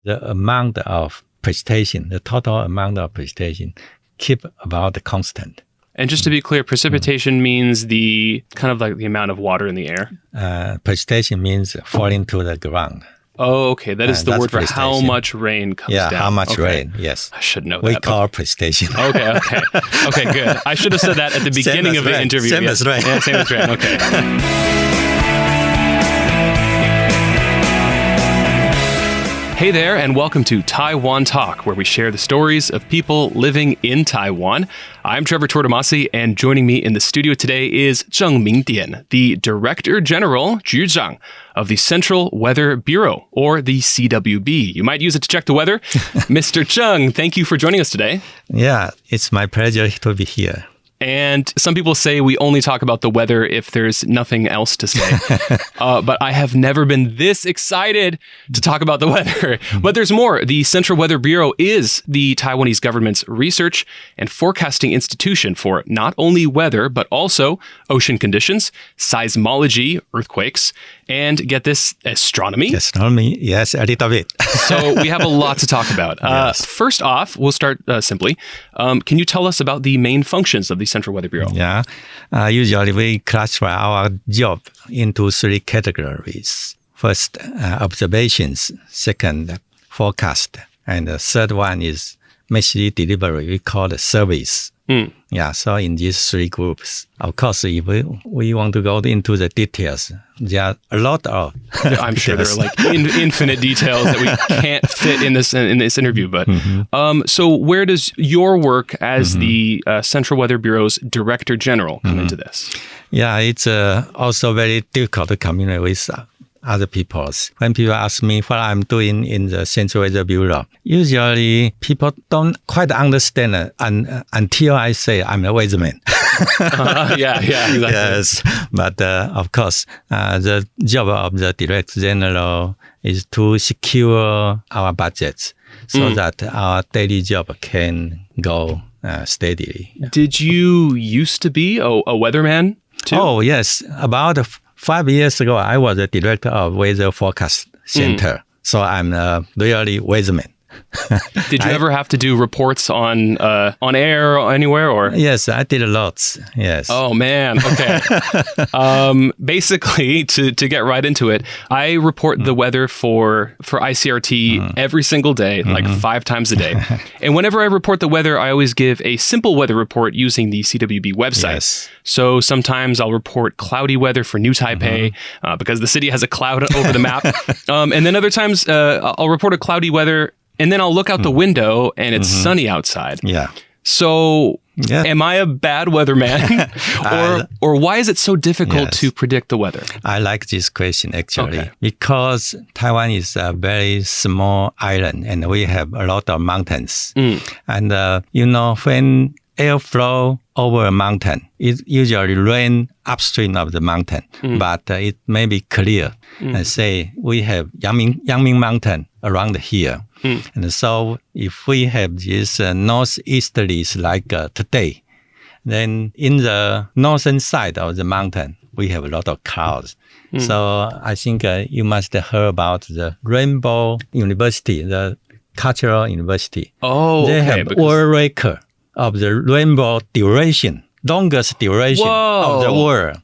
the amount of precipitation, the total amount of precipitation, keep about constant. And just to be clear, precipitation means the kind of like the amount of water in the air? Precipitation means falling to the ground. Oh, okay. That is the word for how much rain comes down. Yeah, how much rain, yes. I should know we that. We call precipitation. Okay. Okay, good. I should have said that at the beginning of the interview. Same as rain. Yeah, same as rain. Okay. Hey there, and welcome to Taiwan Talk, where we share the stories of people living in Taiwan. I'm Trevor Tortomasi, and joining me in the studio today is Cheng Ming-Dean, the Director General, 局长, of the Central Weather Bureau, or the CWB. You might use it to check the weather. Mr. Cheng, thank you for joining us today. Yeah, it's my pleasure to be here. And some people say we only talk about the weather if there's nothing else to say. But I have never been this excited to talk about the weather. But there's more. The Central Weather Bureau is the Taiwanese government's research and forecasting institution for not only weather, but also ocean conditions, seismology, earthquakes, and get this, astronomy. Astronomy, yes, a little bit. So we have a lot to talk about. Yes. First off, we'll start simply. Can you tell us about the main functions of the Central Weather Bureau? Yeah. Usually we classify our job into three categories. First, observations. Second, forecast. And the third one is message delivery. We call it service. Yeah, so in these three groups. Of course, if we want to go into the details, there are a lot of I'm sure there are like infinite details that we can't fit in this interview. But so where does your work as the Central Weather Bureau's Director General come into this? Yeah, it's also very difficult to communicate with other people. When people ask me what I'm doing in the Central Weather Bureau, usually people don't quite understand it until I say I'm a weatherman. Yeah, exactly. Yes, but of course, the job of the Director General is to secure our budgets so that our daily job can go steadily. Did you used to be a weatherman too? Oh, yes. About 5 years ago, I was the director of Weather Forecast Center. So I'm really weatherman. Did you ever have to do reports on air or anywhere? Or yes, I did a lot. Yes. Oh man. Okay. Basically, to get right into it, I report the weather for ICRT every single day, like 5 times a day. And whenever I report the weather, I always give a simple weather report using the CWB website. Yes. So sometimes I'll report cloudy weather for New Taipei because the city has a cloud over the map. And then other times I'll report a cloudy weather. And then I'll look out the window and it's sunny outside. Yeah. So am I a bad weatherman? or why is it so difficult to predict the weather? I like this question actually because Taiwan is a very small island and we have a lot of mountains. And when airflow over a mountain, it usually rain upstream of the mountain, but it may be clear. And say we have Yangming Mountain around here. And so if we have these northeasterlies like today, then in the northern side of the mountain, we have a lot of clouds. So I think you must have heard about the Rainbow University, the cultural university. Oh, they have world record of the rainbow duration, longest duration of the world.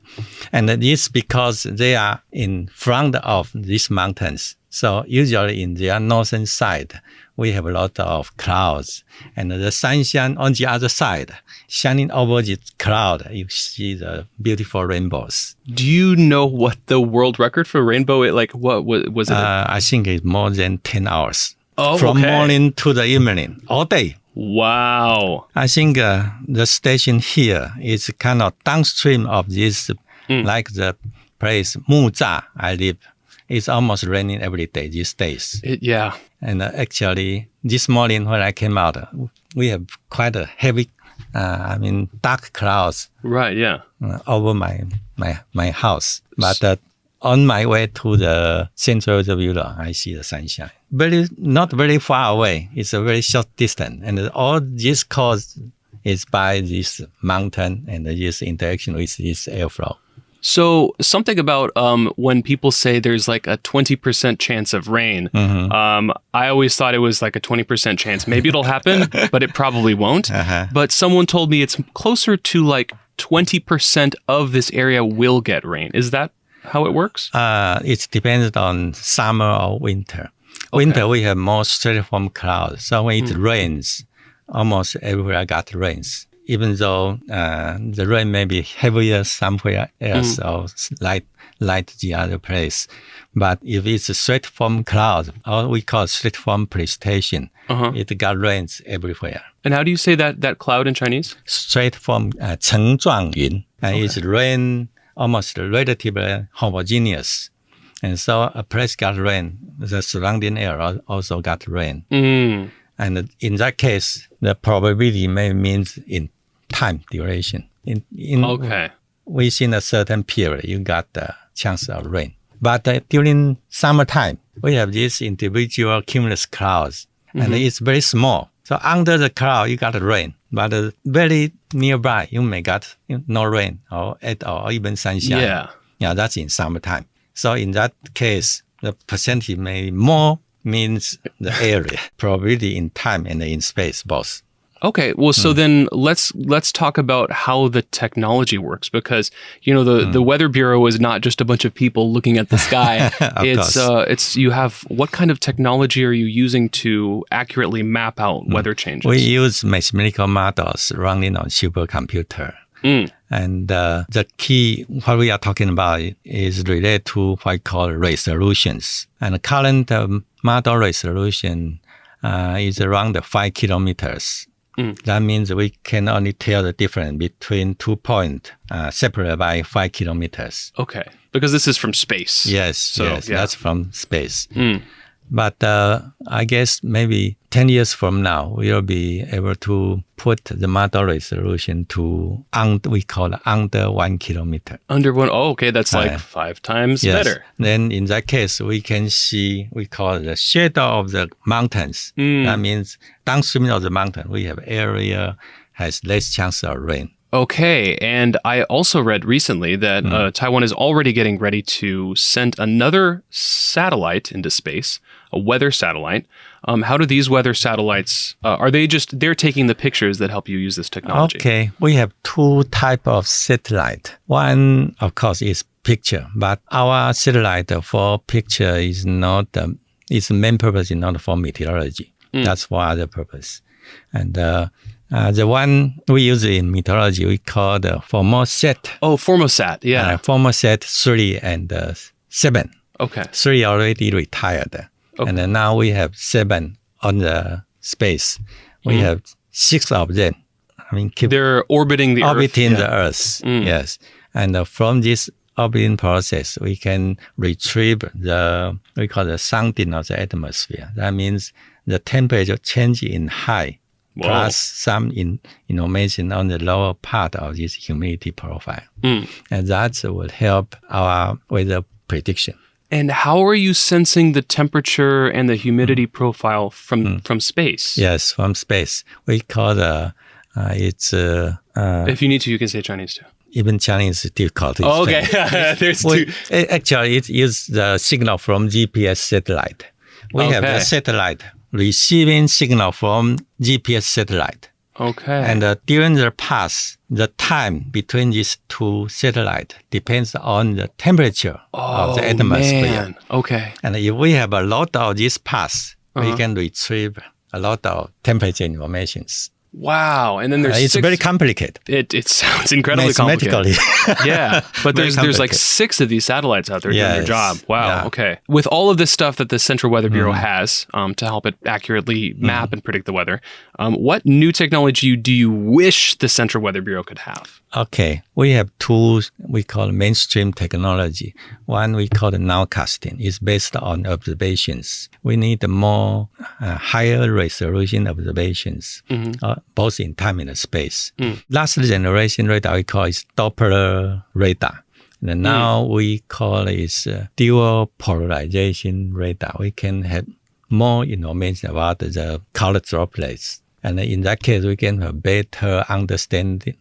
And it's because they are in front of these mountains. So usually in their northern side, we have a lot of clouds. And the sunshine on the other side, shining over the cloud, you see the beautiful rainbows. Do you know what the world record for rainbow, what was it? I think it's more than 10 hours. Oh, from morning to the evening, all day. Wow. I think the station here is kind of downstream of this, like the place Muzha I live. It's almost raining every day these days. And actually, this morning when I came out, we have quite a heavy, dark clouds. Right, yeah. Over my house. But on my way to the Central Weather Bureau, I see the sunshine. Not very far away. It's a very short distance. And all this cause is by this mountain and this interaction with this airflow. So something about when people say there's like a 20% chance of rain, I always thought it was like a 20% chance. Maybe it'll happen, but it probably won't. But someone told me it's closer to like 20% of this area will get rain. Is that how it works? It depends on summer or winter. Winter, we have more stratiform clouds. So when it rains, almost everywhere got rains. Even though the rain may be heavier somewhere else or light the other place. But if it's a stratiform cloud, or we call stratiform precipitation, it got rains everywhere. And how do you say that cloud in Chinese? Stratiform 层状云. And it's rain almost relatively homogeneous. And so a place got rain, the surrounding area also got rain. And in that case, the probability may means in time duration. Within a certain period, you got the chance of rain. But during summertime, we have these individual cumulus clouds, and it's very small. So under the cloud, you got rain, but very nearby, you may got no rain or at all, or even sunshine. Yeah, that's in summertime. So in that case, the percentage may more means the area, probability in time and in space, both. Okay, well, so then let's talk about how the technology works, because the Weather Bureau is not just a bunch of people looking at the sky. It's you have what kind of technology are you using to accurately map out weather changes? We use mathematical models running on supercomputer. And the key, what we are talking about is related to what I call resolutions. And the current model resolution is around 5 kilometers. That means we can only tell the difference between 2 points separated by 5 kilometers. Okay, because this is from space. Yes, that's from space. But I guess maybe 10 years from now, we'll be able to put the model resolution to we call it under 1 kilometer. Under 1? Oh, okay. That's like 5 times better. Then in that case, we can see, we call it the shadow of the mountains. That means downstream of the mountain, we have area has less chance of rain. Okay, and I also read recently that Taiwan is already getting ready to send another satellite into space, a weather satellite. How do these weather satellites, they're taking the pictures that help you use this technology? Okay, we have 2 types of satellite. One, of course, is picture, but our satellite for picture is not, its main purpose is not for meteorology. That's for other purpose. And the one we use in meteorology, we call the Formosat. Oh, Formosat, yeah. Formosat 3 and 7. Okay. 3 already retired. Okay. And then now we have 7 on the space. We have 6 of them. They're orbiting the Earth. Orbiting the Earth, yes. And from this orbiting process, we can retrieve we call the sounding of the atmosphere. That means the temperature change in high. Whoa. Plus some information on the lower part of this humidity profile. And that will help our weather prediction. And how are you sensing the temperature and the humidity profile from space? Yes, from space. We call it's... if you need to, you can say Chinese too. Even Chinese is difficult. Oh, okay. There's 2. Actually, it uses the signal from GPS satellite. We have the satellite receiving signal from GPS satellite. Okay. And during the pass, the time between these 2 satellites depends on the temperature of the atmosphere. Man. Okay. And if we have a lot of this pass, we can retrieve a lot of temperature informations. Wow. And then there's it's very complicated. It sounds incredibly complicated. Yeah. But there's like 6 of these satellites out there doing their job. Wow. Yeah. Okay. With all of this stuff that the Central Weather Bureau has to help it accurately map and predict the weather, what new technology do you wish the Central Weather Bureau could have? Okay. We have 2 we call mainstream technology. One we call the nowcasting. It's based on observations. We need more higher resolution observations, both in time and space. Last generation radar we call is Doppler radar. And now we call it dual polarization radar. We can have more information about the color droplets. And in that case, we can have better understanding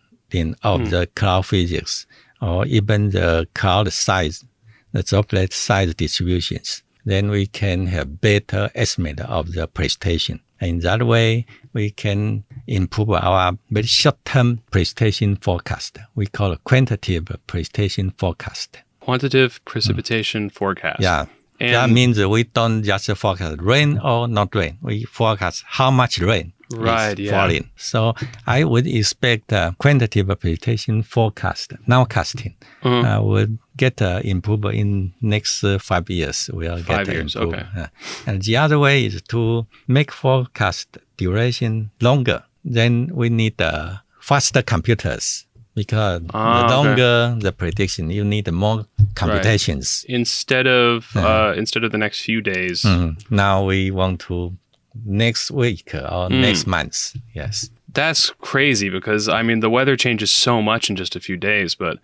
of the cloud physics or even the cloud size, the droplet size distributions, then we can have better estimate of the precipitation. In that way, we can improve our very short-term precipitation forecast. We call it quantitative precipitation forecast. Quantitative precipitation forecast. Yeah. And that means we don't just forecast rain or not rain. We forecast how much rain is falling. So I would expect quantitative precipitation forecast, nowcasting, would get improved in next 5 years. We'll get 5 years, improved. okay. And the other way is to make forecast duration longer. Then we need faster computers. Because the longer the prediction, you need more computations. Right. Instead of the next few days. Now we want to next week or next month. Yes. That's crazy because, I mean, the weather changes so much in just a few days. But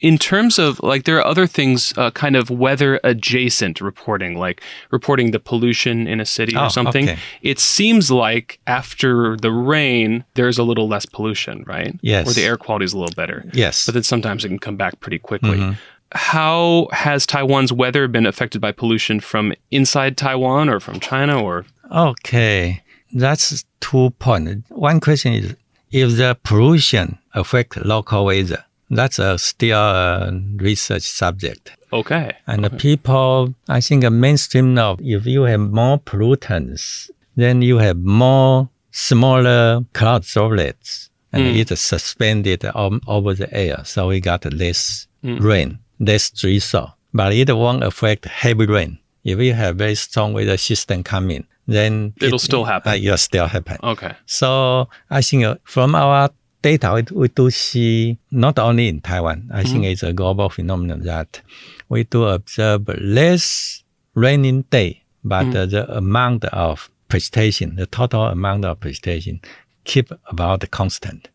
in terms of, like, there are other things kind of weather adjacent reporting, like reporting the pollution in a city or something. Okay. It seems like after the rain, there's a little less pollution, right? Yes. Or the air quality is a little better. Yes. But then sometimes it can come back pretty quickly. How has Taiwan's weather been affected by pollution from inside Taiwan or from China or? Okay. That's 2 points. One question is, if the pollution affects local weather, that's still a research subject. Okay. And the people, I think a mainstream know, if you have more pollutants, then you have more smaller cloud droplets, and it's suspended over the air. So we got less rain, less drizzle. But it won't affect heavy rain. If you have very strong weather system coming, then it'll still happen. It'll still happen. Okay. So I think from our data, we do see not only in Taiwan, I think it's a global phenomenon that we do observe less raining day, but the amount of precipitation, the total amount of precipitation, keep about constant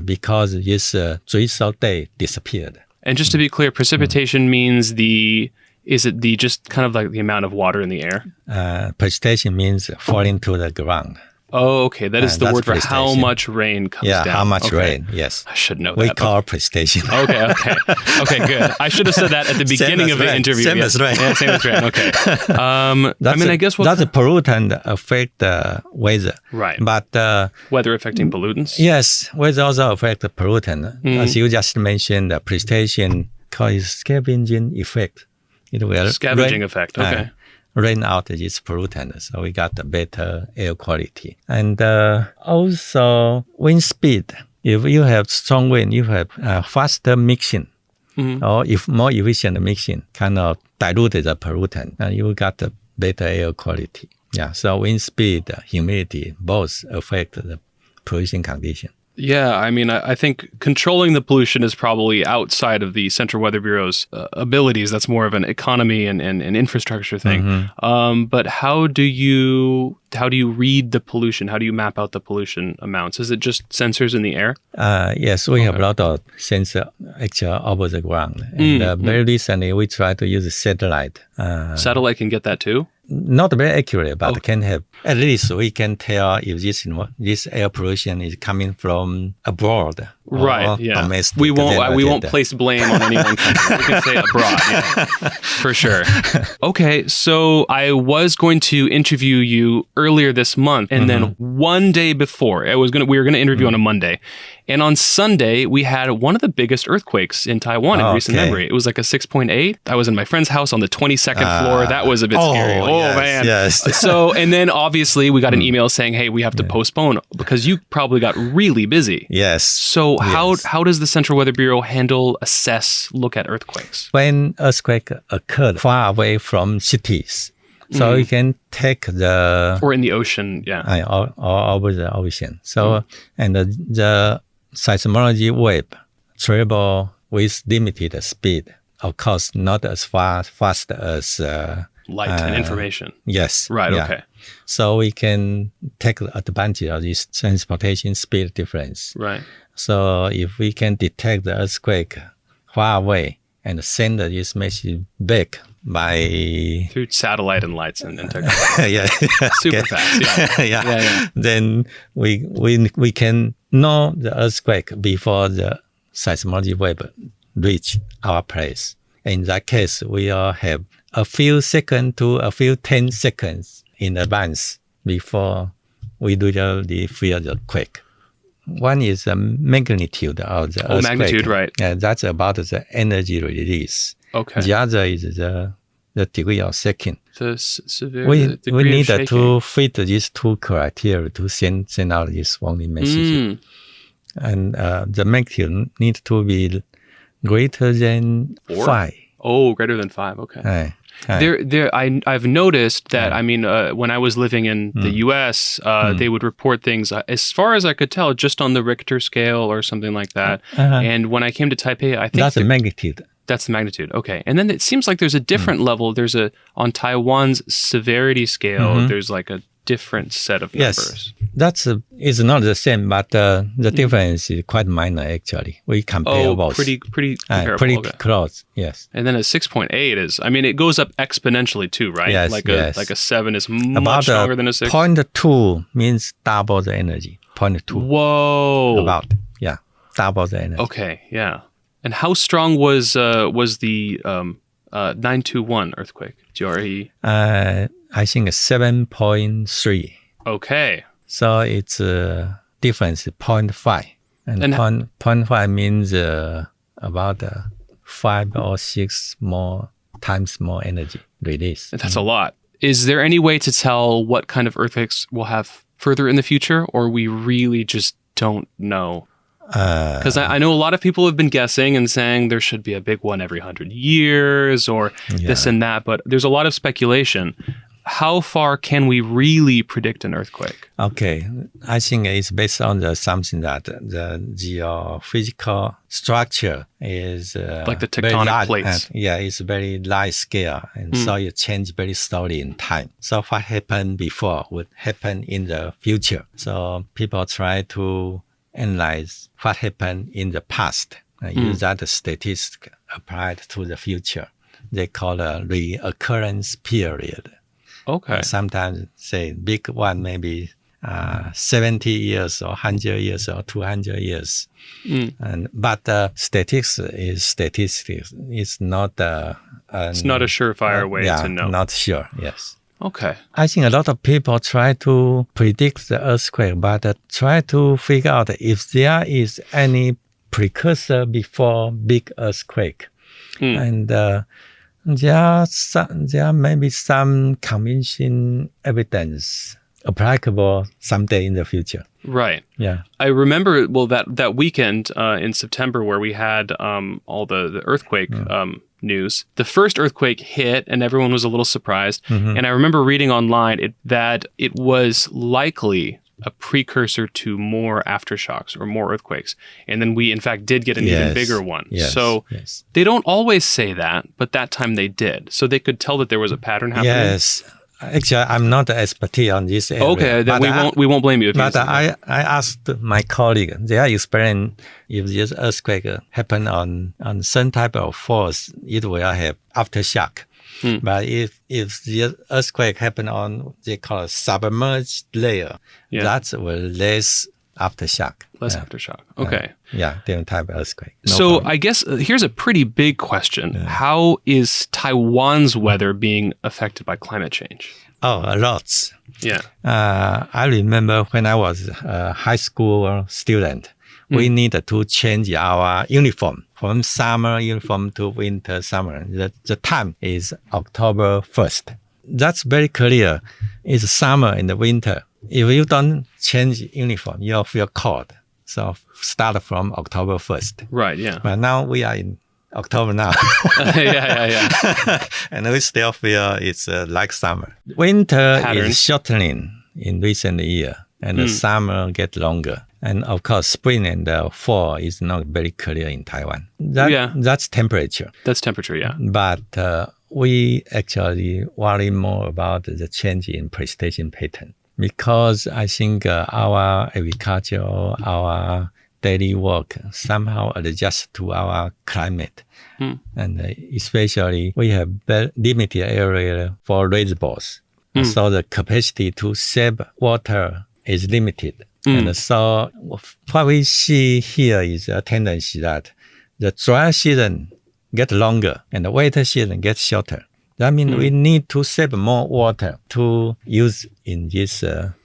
because this drizzle day disappeared. And just to be clear, precipitation means is it just kind of like the amount of water in the air? Precipitation means falling to the ground. Oh, okay. That is the word for how much rain comes down. Yeah, how much rain, yes. I should know that. We call precipitation. Okay. Okay, good. I should have said that at the beginning of the interview. Same as rain. Yeah, same as rain. Okay. I guess that's a pollutant affect the weather. Right. But weather affecting pollutants? Yes, weather also affect the pollutant. As you just mentioned, the precipitation called scavenging effect. It will scavenging effect. Okay. Rain out this pollutant, so we got a better air quality. And also wind speed. If you have strong wind, you have faster mixing, or if more efficient mixing, kind of dilute the pollutant, and you got a better air quality. Yeah. So wind speed, humidity, both affect the pollution condition. Yeah, I mean, I think controlling the pollution is probably outside of the Central Weather Bureau's abilities. That's more of an economy and infrastructure thing. But how do you read the pollution? How do you map out the pollution amounts? Is it just sensors in the air? Yes, we have a lot of sensors actually over the ground. And very recently, we try to use a satellite. Satellite can get that too? Not very accurate, but can have. At least we can tell if this air pollution is coming from abroad. Right. Yeah. Domestic. We won't place blame on any one country. We can say abroad. Yeah, for sure. Okay. So I was going to interview you earlier this month, and then one day before, we were going to interview on a Monday. And on Sunday, we had one of the biggest earthquakes in Taiwan in recent memory. It was like a 6.8. I was in my friend's house on the 22nd floor. That was a bit scary. Yes, man. Yes. So, and then obviously we got an email saying, hey, we have to postpone because you probably got really busy. Yes. So how does the Central Weather Bureau assess, look at earthquakes? When earthquake occurred far away from cities, so you can take or in the ocean, or over the ocean. So and the seismology wave travel with limited speed. Of course, not as fast as light and information. Yes. Right. Yeah. Okay. So we can take advantage of this transportation speed difference. Right. So if we can detect the earthquake far away and send this message back through satellite and lights and technology. Super fast. Yeah. Then we can know the earthquake before the seismology wave reach our place. In that case, we all have a few seconds to a few 10 seconds in advance before we usually feel the quake. One is the magnitude of the earthquake. Magnitude, right. Yeah, that's about the energy release. Okay. The other is the degree of shaking. The severe We need shaking. to fit these two criteria to send out this warning message. And the magnitude needs to be greater than 5. Oh, greater than 5. Okay. I've noticed that, I mean, when I was living in the U.S., they would report things, as far as I could tell, just on the Richter scale or something like that. And when I came to Taipei, I think that's the magnitude. That's the magnitude. Okay. And then it seems like there's a different level. There's on Taiwan's severity scale, there's like a different set of numbers. Yes, it's not the same, but the difference is quite minor actually. We compare both. Pretty comparable. Pretty close, yes. And then a 6.8 is, I mean, it goes up exponentially too, right? Yes, like a 7 is much stronger than a 6. 0.2 means double the energy. 0.2. Whoa. Double the energy. Okay, yeah. And how strong was the 921 earthquake? GRE? I think 7.3. Okay. So it's difference 0.5. And 0.5 means about 5 or 6 more times more energy release. That's a lot. Is there any way to tell what kind of earthquakes we'll have further in the future, or we really just don't know? Because I know a lot of people have been guessing and saying there should be a big one every 100 years or this and that, but there's a lot of speculation. How far can we really predict an earthquake? Okay, I think it's based on the assumption that the geophysical structure is like the tectonic plates. It's very light scale, and so it changes very slowly in time. So what happened before would happen in the future. So people try to analyze what happened in the past and use that statistic applied to the future. They call a reoccurrence period. Okay. Sometimes say big one maybe 70 years or 100 years or 200 years. But statistics is statistics. It's not it's not a surefire way to know. Not sure, yes. Okay. I think a lot of people try to predict the earthquake, but try to figure out if there is any precursor before big earthquake. And there may be some convincing evidence applicable someday in the future. Right. Yeah. I remember, that weekend in September where we had all the earthquake news. The first earthquake hit and everyone was a little surprised. And I remember reading online that it was likely a precursor to more aftershocks or more earthquakes. And then we, in fact, did get an even bigger one. So they don't always say that, but that time they did. So they could tell that there was a pattern happening. Yes. Actually, I'm not an expert on this area. Okay, then we won't blame you. But I asked my colleague, they explain if this earthquake happen on some type of force, it will have aftershock. But if the earthquake happen on, they call it submerged layer, that will less aftershock. Less aftershock. Okay. Different type of earthquake. So I guess here's a pretty big question. How is Taiwan's weather being affected by climate change? Oh, a lot. Yeah. I remember when I was a high school student, we needed to change our uniform from summer uniform to winter summer. The time is October 1st. That's very clear. It's summer in the winter. If you don't change uniform, you'll feel cold. So start from October 1st. Right, yeah. But now we are in October now. Yeah. And we still feel it's like summer. Winter is shortening in recent year, and the summer get longer. And of course, spring and fall is not very clear in Taiwan. That's temperature. That's temperature, yeah. But we actually worry more about the change in precipitation pattern, because I think our agriculture, our daily work somehow adjust to our climate. And especially we have very limited area for reservoirs. So the capacity to save water is limited. And so what we see here is a tendency that the dry season get longer and the wet season gets shorter. That means we need to save more water to use in this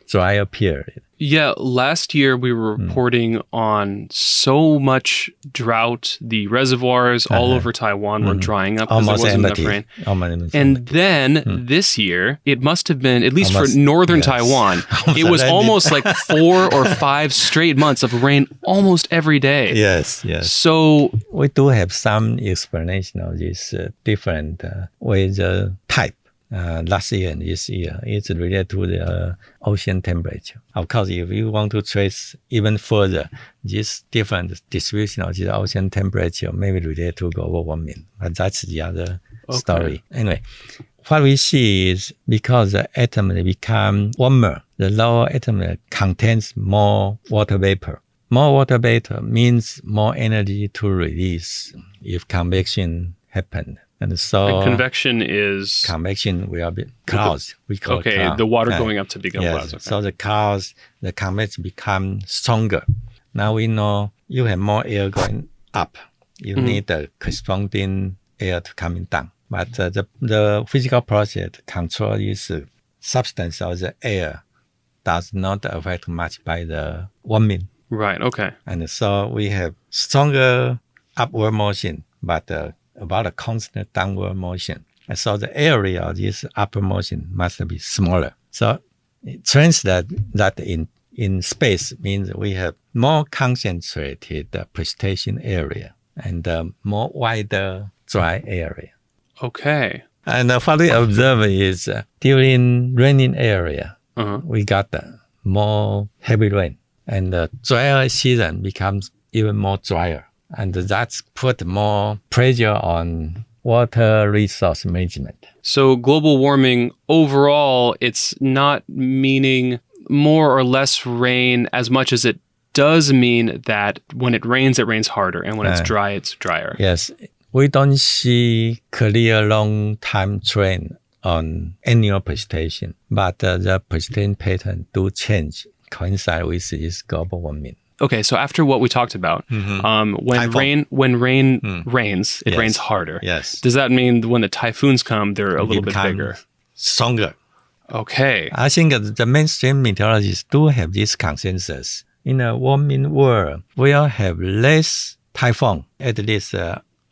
drier period. Yeah, last year we were reporting on so much drought. The reservoirs all over Taiwan were drying up because there wasn't enough rain. And then this year, it must have been, at least for northern Taiwan, it was almost like 4 or 5 straight months of rain almost every day. Yes. So we do have some explanation of this different weather type. Last year and this year, it's related to the ocean temperature. Of course, if you want to trace even further, this different distribution of the ocean temperature may be related to global warming, but that's the other story. Anyway, what we see is because the atom become warmer, the lower atom contains more water vapor. More water vapor means more energy to release if convection happened. And so convection is... Convection will be clouds. We call it cloud. The water going up to become clouds. Okay. So the clouds, the convection become stronger. Now we know you have more air going up. You need the corresponding air to coming down. But the physical process to control this substance of the air does not affect much by the warming. Right, okay. And so we have stronger upward motion, but about a constant downward motion. And so the area of this upward motion must be smaller. So it translates that in space means we have more concentrated precipitation area and more wider dry area. Okay. And what we observe is during raining area, we got more heavy rain. And the drier season becomes even more drier. And that's put more pressure on water resource management. So global warming overall, it's not meaning more or less rain as much as it does mean that when it rains harder, and when it's dry, it's drier. Yes. We don't see clear long-time trend on annual precipitation, but the precipitation pattern do change, coincide with this global warming. Okay, so after what we talked about, when rain rains, it rains harder. Yes. Does that mean when the typhoons come, they're a little bit bigger? Stronger. Okay. I think the mainstream meteorologists do have this consensus. In a warming world, we'll have less typhoon, at least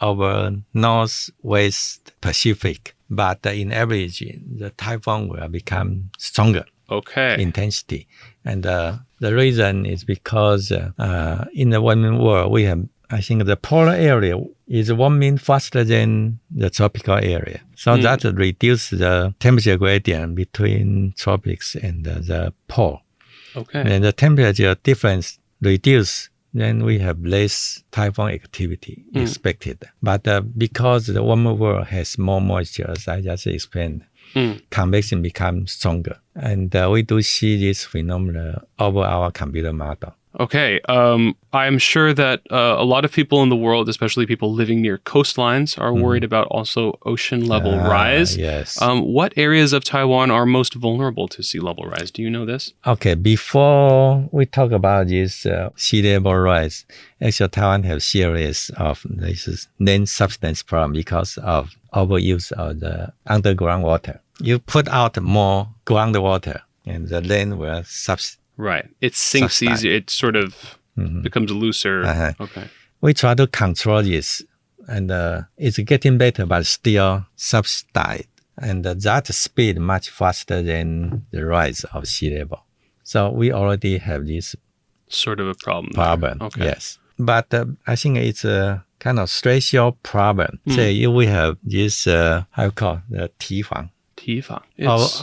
over northwest Pacific. But in average, the typhoon will become stronger. Okay. Intensity. And the reason is because in the warming world, we have, I think the polar area is warming faster than the tropical area. So that reduces the temperature gradient between tropics and the pole. Okay. And the temperature difference reduces, then we have less typhoon activity expected. But because the warmer world has more moisture, as I just explained, convection becomes stronger. And we do see this phenomenon over our computer model. Okay. I'm sure that a lot of people in the world, especially people living near coastlines, are worried about also ocean level rise. Yes. What areas of Taiwan are most vulnerable to sea level rise? Do you know this? Okay. Before we talk about this sea level rise, actually Taiwan has series of this land subsidence problem because of overuse of the underground water. You put out more groundwater and the land will subside. Right. It sinks easier. It sort of becomes looser. Okay. We try to control this, and it's getting better, but still subside. And that speed much faster than the rise of sea level. So we already have this sort of a problem. Okay. Yes. But I think it's a kind of special problem. Say we have this, how you call the Tifang.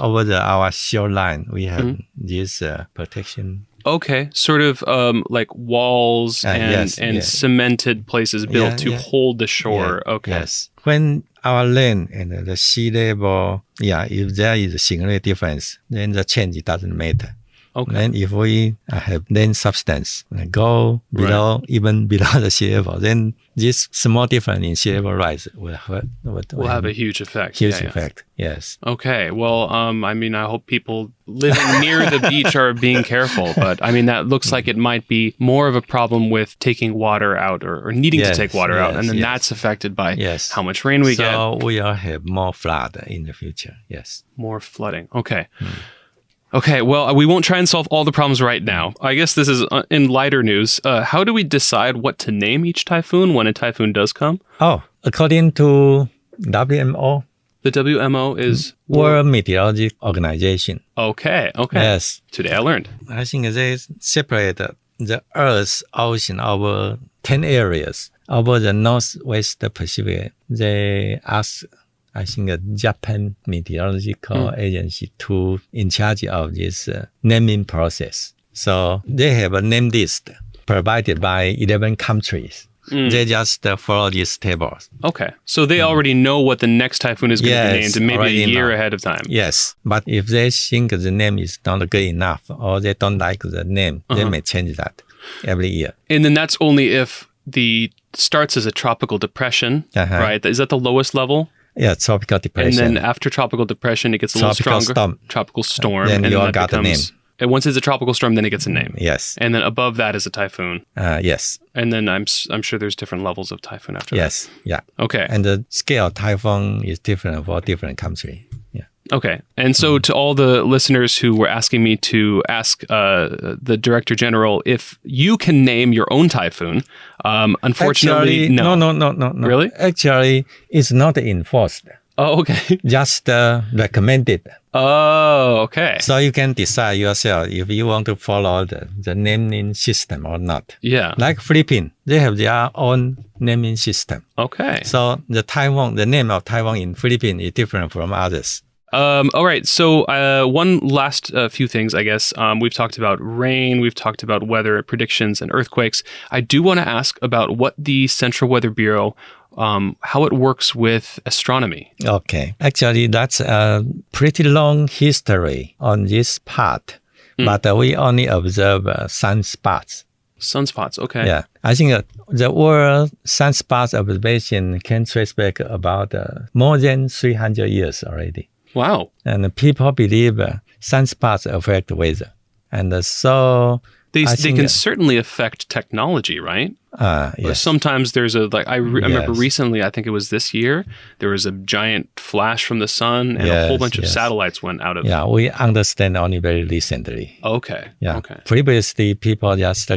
Over our shoreline, we have this protection. Okay, sort of like walls and cemented places built to hold the shore. Okay. Yes. When our land and the sea level, if there is a significant difference, then the change doesn't matter. Okay. Then if we have land substance go below, even below the sea level, then this small difference in sea level rise will have a huge effect. Huge effect, yes. Okay. Well, I mean, I hope people living near the beach are being careful. But I mean, that looks like it might be more of a problem with taking water out or needing to take water out. And then that's affected by how much rain we get. So we will have more flood in the future, yes. More flooding. Okay. Okay, well, we won't try and solve all the problems right now. I guess this is in lighter news. How do we decide what to name each typhoon when a typhoon does come? Oh, according to WMO. The WMO is? World Meteorology Organization. Okay. Yes. Today I learned. I think they separate the Earth's ocean over 10 areas. Over the Northwest Pacific, they ask, I think, a Japan Meteorological Agency to in charge of this naming process. So they have a name list provided by 11 countries. They just follow these tables. Okay. So they already know what the next typhoon is going to be named, and maybe a year ahead of time. Yes. But if they think the name is not good enough or they don't like the name, they may change that every year. And then that's only if the starts as a tropical depression, right? Is that the lowest level? Yeah, tropical depression. And then after tropical depression, it gets a little stronger. Tropical storm. Then and you then got the name. And once it's a tropical storm, then it gets a name. Yes. And then above that is a typhoon. Yes. And then I'm sure there's different levels of typhoon after that. Yes. Yeah. Okay. And the scale of typhoon is different for different countries. Yeah. Okay. And so to all the listeners who were asking me to ask the Director General if you can name your own typhoon, unfortunately, actually, no. Really? Actually, it's not enforced. Oh, okay. Just recommended. Oh, okay. So you can decide yourself if you want to follow the naming system or not. Yeah. Like Philippines, they have their own naming system. Okay. So the name of Taiwan in Philippines is different from others. All right. So one last few things, I guess. We've talked about rain. We've talked about weather predictions and earthquakes. I do want to ask about what the Central Weather Bureau, how it works with astronomy. Okay. Actually, that's a pretty long history on this part, but we only observe sunspots. Sunspots, okay. Yeah. I think the world sunspot observation can trace back about more than 300 years already. Wow. And people believe sunspots affect weather. And so they can certainly affect technology, right? Yes. Sometimes there's I remember recently, I think it was this year, there was a giant flash from the sun and a whole bunch of satellites went out of it. Yeah, we understand only very recently. Okay. Yeah. Okay. Previously, people just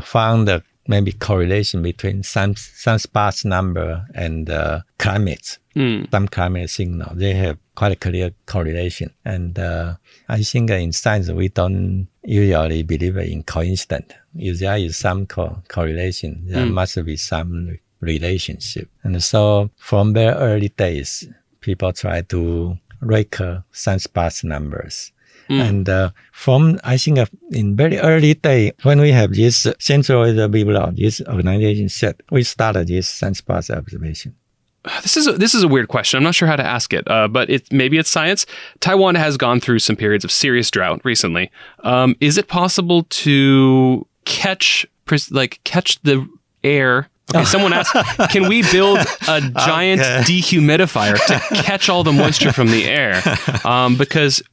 found maybe correlation between sunspots number and climates. Some climate signal, they have quite a clear correlation. And I think in science, we don't usually believe in coincidence. If there is some correlation, there must be some relationship. And so from very early days, people try to record sunspots numbers. And I think in very early day, when we have this Central Weather Bureau, this organization set, we started this sunspots observation. This is a weird question. I'm not sure how to ask it, but maybe it's science. Taiwan has gone through some periods of serious drought recently. Is it possible to catch the air? Okay, someone asked, can we build a giant dehumidifier to catch all the moisture from the air? Because,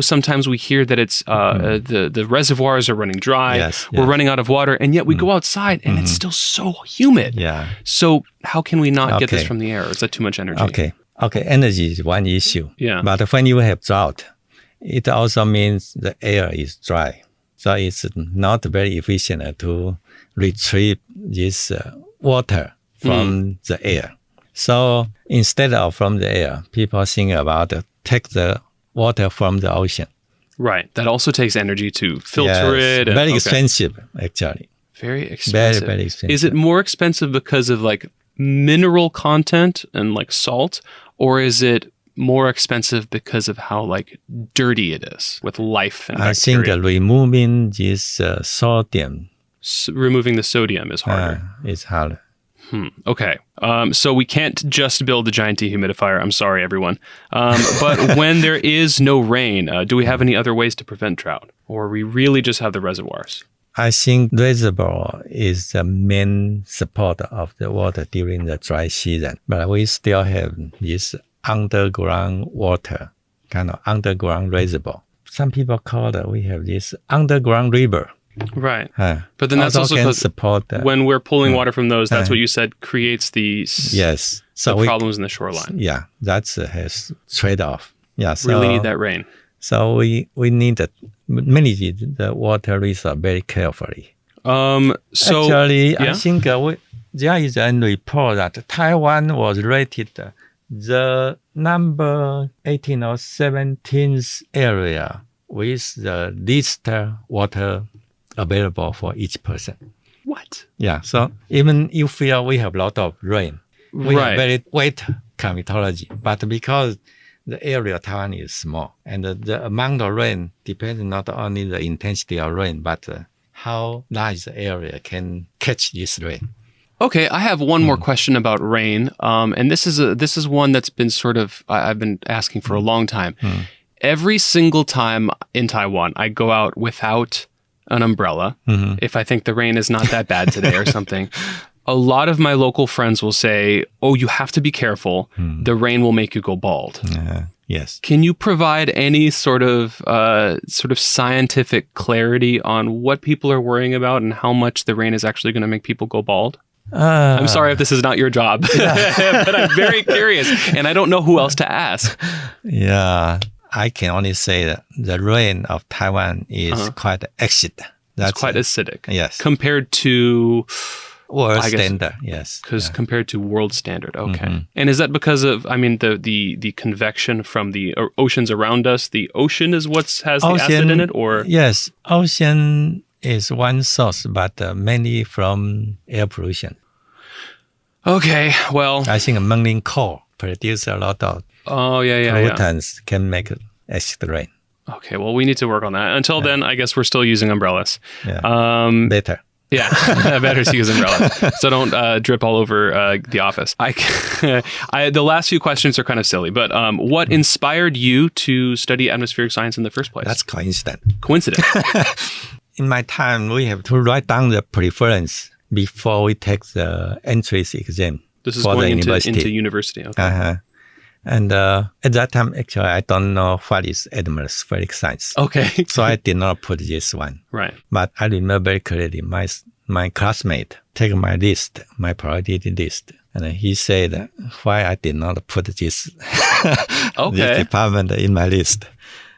sometimes we hear that it's the reservoirs are running dry, we're running out of water, and yet we go outside and it's still so humid. Yeah. So how can we not get this from the air? Is that too much energy? Okay. Energy is one issue. Yeah. But when you have drought, it also means the air is dry. So it's not very efficient to retrieve this water from the air. So instead of from the air, people think about take the water from the ocean. Right. That also takes energy to filter it. And, very expensive, actually. Very expensive. Very expensive. Is it more expensive because of mineral content and salt, or is it more expensive because of how dirty it is with life and bacteria? I think removing this sodium. Removing the sodium is harder. It's harder. Okay. So we can't just build a giant dehumidifier. I'm sorry, everyone. But when there is no rain, do we have any other ways to prevent drought? Or we really just have the reservoirs? I think reservoir is the main support of the water during the dry season. But we still have this underground water, kind of underground reservoir. Some people call it, we have this underground river. Right. But then that's also because when we're pulling water from those, that's what you said creates these problems in the shoreline. Yeah, that has trade-off. Yeah, so really need that rain. So we need to manage the water resource very carefully. Actually, I think there is a report that Taiwan was rated the number 18 or 17th area with the least water available for each person. What? Yeah, so even if we have a lot of rain, we have very wet climatology, but because the area of Taiwan is small, and the amount of rain depends not only the intensity of rain, but how large the area can catch this rain. Okay, I have one more question about rain, and this is one that's been sort of I've been asking for a long time. Every single time in Taiwan, I go out without an umbrella if I think the rain is not that bad today or something. A lot of my local friends will say, "Oh, you have to be careful. The rain will make you go bald." Yes. Can you provide any sort of scientific clarity on what people are worrying about and how much the rain is actually going to make people go bald? I'm sorry if this is not your job, but I'm very curious, and I don't know who else to ask. Yeah, I can only say that the rain of Taiwan is quite acid. It's quite acidic. Yes. Compared to world standard, yes. Because compared to world standard, okay. And is that because of, the convection from the oceans around us? The ocean is what has the acid in it, or? Yes, ocean is one source, but mainly from air pollution. Okay, well, I think molten coal produce a lot of pollutants can make acid rain. Okay, well, we need to work on that. Until then, I guess we're still using umbrellas. Yeah. Better. Yeah, better to use umbrellas. So don't drip all over the office. The last few questions are kind of silly, but what inspired you to study atmospheric science in the first place? That's coincidence. Coincidence. In my time, we have to write down the preference before we take the entrance exam. This is going into university. Okay. And at that time, actually, I don't know what is atmospheric science. Okay. So I did not put this one. Right. But I remember very clearly my classmate take my list, my priority list. And he said why I did not put this, this department in my list.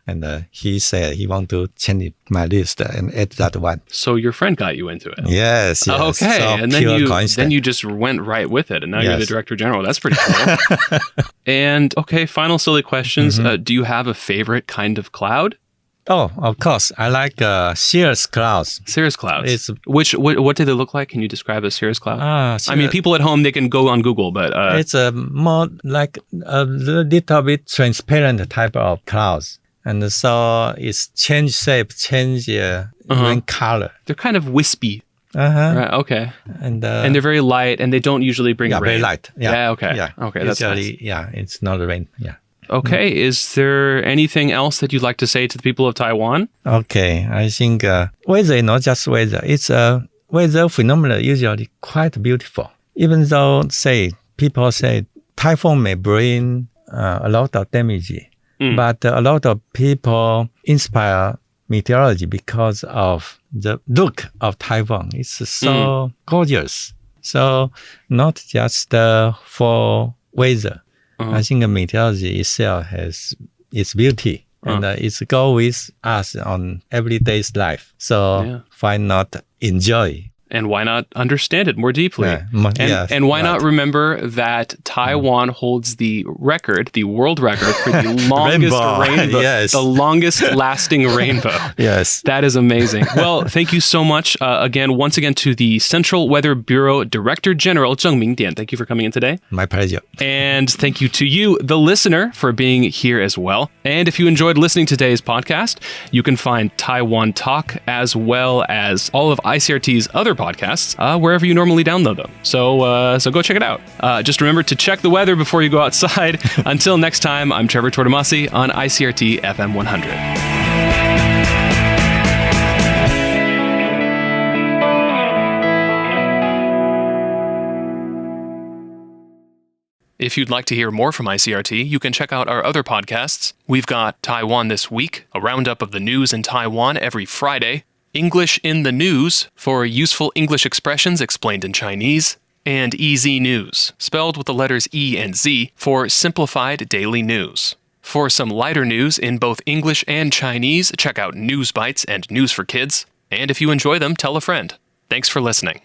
And he said he want to change my list and add that one. So your friend got you into it. Yes. Okay. So and then you just went right with it. And now you're the director general. That's pretty cool. And okay, final silly questions. Do you have a favorite kind of cloud? Oh, of course. I like cirrus clouds. Cirrus clouds. What do they look like? Can you describe a cirrus cloud? I mean, people at home, they can go on Google, but... it's more like a little bit transparent type of clouds. And so it's change shape, change color. They're kind of wispy. Right, okay. And they're very light, and they don't usually bring rain. Very light. Yeah, okay. Yeah. Okay, that's nice. Yeah, it's not rain. Yeah. Okay, is there anything else that you'd like to say to the people of Taiwan? Okay, I think weather is not just weather. It's weather phenomena usually quite beautiful. Even though, people say typhoon may bring a lot of damage. But a lot of people inspire meteorology because of the look of Taiwan. It's so gorgeous. So not just for weather. I think meteorology itself has its beauty. And it's go with us on everyday's life. So why not enjoy? And why not understand it more deeply? And why not remember that Taiwan holds the world record for the longest rainbow, the longest lasting rainbow. Yes. That is amazing. Well, thank you so much once again to the Central Weather Bureau Director General, Cheng Ming-Dean. Thank you for coming in today. My pleasure. And thank you to you, the listener, for being here as well. And if you enjoyed listening to today's podcast, you can find Taiwan Talk as well as all of ICRT's other podcasts podcasts, wherever you normally download them. So go check it out. Just remember to check the weather before you go outside. Until next time, I'm Trevor Tortomasi on ICRT FM 100. If you'd like to hear more from ICRT, you can check out our other podcasts. We've got Taiwan This Week, a roundup of the news in Taiwan every Friday, English in the News for useful English expressions explained in Chinese, and EZ News, spelled with the letters E and Z, for simplified daily news. For some lighter news in both English and Chinese, check out News Bites and News for Kids. And if you enjoy them, tell a friend. Thanks for listening.